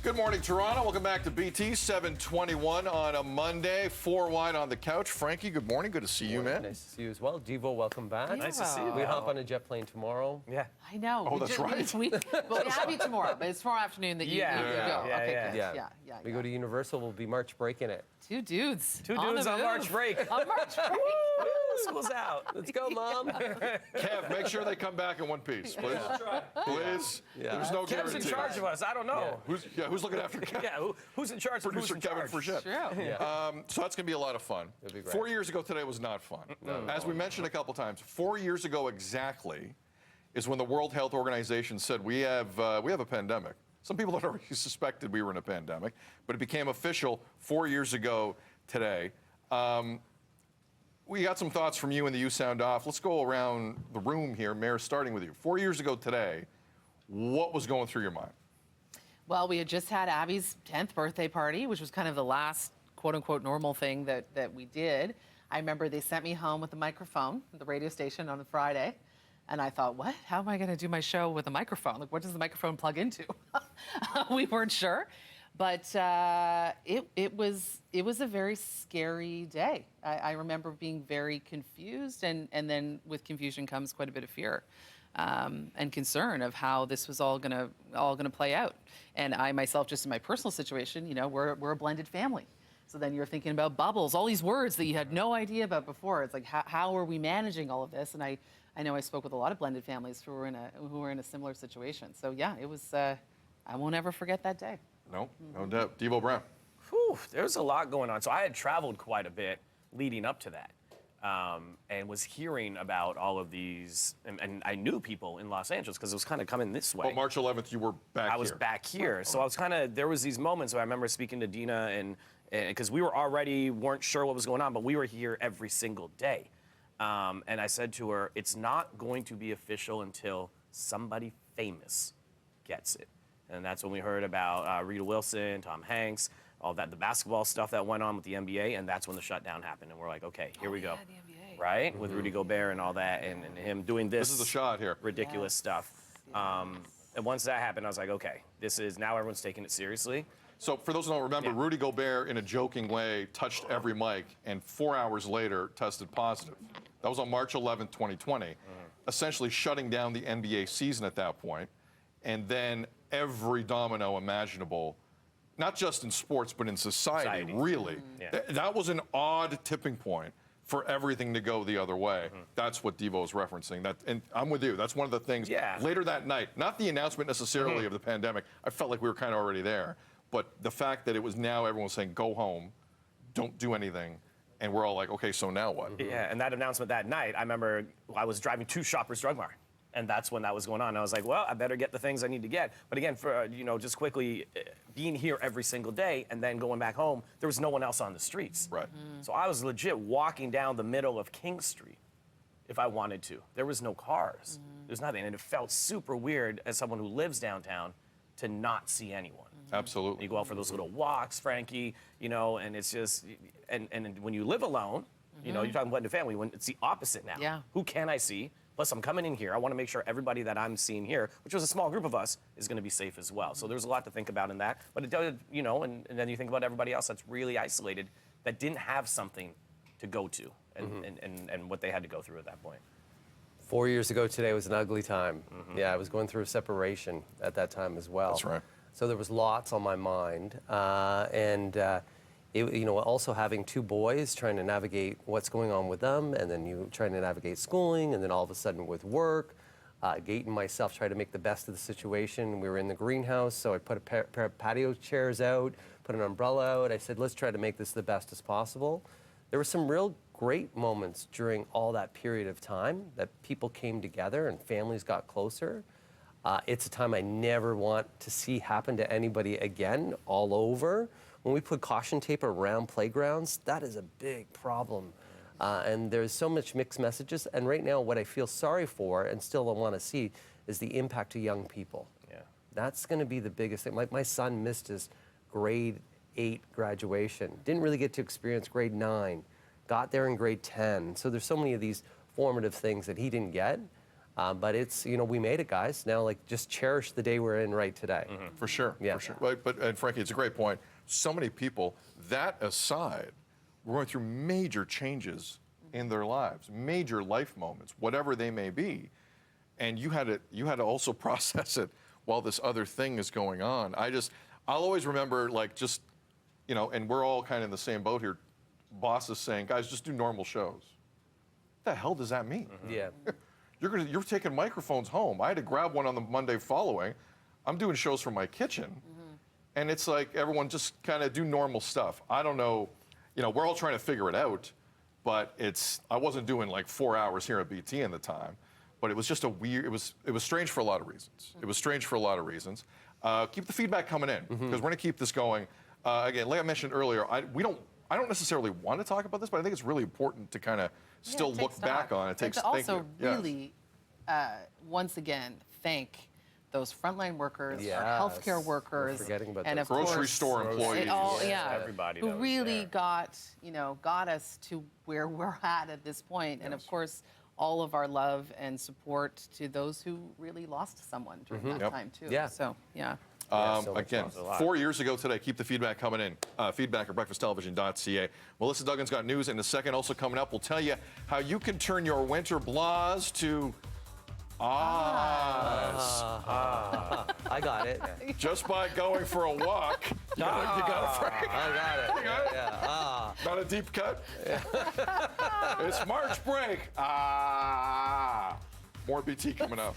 Good morning, Toronto. Welcome back to BT 721 on a Monday. 4 wide on the couch. Frankie, good morning. Good to see you, man. Nice to see you as well. Devo, welcome back. Devo. Nice to see you. We hop on a jet plane tomorrow. Yeah. I know. Oh, that's right. We have you tomorrow, but it's tomorrow afternoon that you go. Okay, good. We go to Universal. We'll be March breaking it. Two dudes. Two dudes on March break. On March break. School's out. Let's go, Mom. Kev, make sure they come back in one piece, please. Please. Yeah. There's no Kev's guarantee. in charge of us. I don't know. Who's looking after Kev? Yeah, who's in charge of Producer who's in Kevin charge? Frechette. True. Yeah. So that's going to be a lot of fun. It'll be great. 4 years ago today was not fun. As we mentioned a couple times, 4 years ago exactly is when the World Health Organization said we have a pandemic. Some people had already suspected we were in a pandemic, but it became official 4 years ago today. We got some thoughts from you in the You Sound Off. Let's go around the room here. Mayor, starting with you. 4 years ago today, what was going through your mind? Well, we had just had Abby's 10th birthday party, which was kind of the last quote-unquote normal thing that we did. I remember they sent me home with a microphone at the radio station on a Friday. And I thought, what? How am I going to do my show with a microphone? Like, what does the microphone plug into? We weren't sure. But it was a very scary day. I remember being very confused, and then with confusion comes quite a bit of fear and concern of how this was all gonna play out. And I myself, just in my personal situation, you know, we're a blended family. So then you're thinking about bubbles, all these words that you had no idea about before. It's like, how are we managing all of this? And I know I spoke with a lot of blended families who were in a similar situation. So yeah, it was. I won't ever forget that day. No doubt. Devo Brown. Whew, there's a lot going on. So I had traveled quite a bit leading up to that, and was hearing about all of these, and I knew people in Los Angeles because it was kind of coming this way. Well, March 11th, you were back here. I was back here. So I was there was these moments where I remember speaking to Dina, and because we weren't sure what was going on, but we were here every single day. And I said to her, it's not going to be official until somebody famous gets it. And that's when we heard about Rita Wilson, Tom Hanks, all that, the basketball stuff that went on with the NBA, and that's when the shutdown happened. And we're like, okay, here we go. The NBA. Right? With Rudy Gobert and all that, and him doing this. This is the shot here. Ridiculous stuff. And once that happened, I was like, okay, now everyone's taking it seriously. So for those who don't remember, Rudy Gobert, in a joking way, touched every mic, and 4 hours later tested positive. That was on March 11th, 2020, essentially shutting down the NBA season at that point. And then every domino imaginable, not just in sports, but in society. Really. That was an odd tipping point for everything to go the other way. That's what Devo is referencing. And I'm with you. That's one of the things. Later that night, not the announcement necessarily of the pandemic. I felt like we were kind of already there. But the fact that it was now everyone was saying, go home, don't do anything. And we're all like, okay, so now what? Yeah, and that announcement that night, I remember I was driving to Shoppers Drug Mart. And that's when that was going on. I was like, well, I better get the things I need to get. But again, for just quickly, being here every single day and then going back home, there was no one else on the streets. Right. So I was legit walking down the middle of King Street if I wanted to. There was no cars. There's nothing. And it felt super weird as someone who lives downtown to not see anyone. Absolutely. You go out for those little walks, Frankie, and it's just, and when you live alone, you're talking blended family, when it's the opposite now. Yeah. Who can I see? Plus, I'm coming in here. I want to make sure everybody that I'm seeing here, which was a small group of us, is going to be safe as well. So there's a lot to think about in that. But it does, and then you think about everybody else that's really isolated, that didn't have something to go to, and what they had to go through at that point. 4 years ago today was an ugly time. Yeah, I was going through a separation at that time as well. That's right. So there was lots on my mind, also having two boys, trying to navigate what's going on with them, and then you trying to navigate schooling, and then all of a sudden with work. Gate and myself tried to make the best of the situation. We were in the greenhouse, so I put a pair of patio chairs out, put an umbrella out. I said, let's try to make this the best as possible. There were some real great moments during all that period of time that people came together and families got closer. It's a time I never want to see happen to anybody again all over. When we put caution tape around playgrounds, that is a big problem. And there's so much mixed messages. And right now, what I feel sorry for and still want to see is the impact to young people. Yeah. That's going to be the biggest thing. Like my son missed his grade 8 graduation. Didn't really get to experience grade 9. Got there in grade 10. So there's so many of these formative things that he didn't get. But it's, we made it, guys. Now, like, just cherish the day we're in right today. For sure. Yeah. For sure. And Frankie, it's a great point. So many people, that aside, were going through major changes in their lives, major life moments, whatever they may be. And you had to also process it while this other thing is going on. I'll always remember, like, just, and we're all kind of in the same boat here, bosses saying, guys, just do normal shows. What the hell does that mean? Yeah. You're taking microphones home. I had to grab one on the Monday following. I'm doing shows from my kitchen. And it's like, everyone just kind of do normal stuff. I don't know, we're all trying to figure it out, but I wasn't doing like 4 hours here at BT in the time, but it was just it was strange for a lot of reasons. It was strange for a lot of reasons. Keep the feedback coming in, because we're gonna keep this going. Again, like I mentioned earlier, I don't necessarily want to talk about this, but I think it's really important to kind of still look back on it. And to also really, once again, thank those frontline workers, our healthcare workers, forgetting about and those. of Grocery course, store employees. Everybody who that was really there. got us to where we're at this point. And of course, all of our love and support to those who really lost someone during that time too. Yeah. So yeah. So much Again, fun. 4 years ago today, keep the feedback coming in. Feedback at breakfasttelevision.ca. Melissa Duggan's got news in a second. Also coming up, we'll tell you how you can turn your winter blahs to ahs. I got it. Just by going for a walk. You got it, Frank? I got it. You got it? Yeah. Not a deep cut? It's March break. More BT coming up.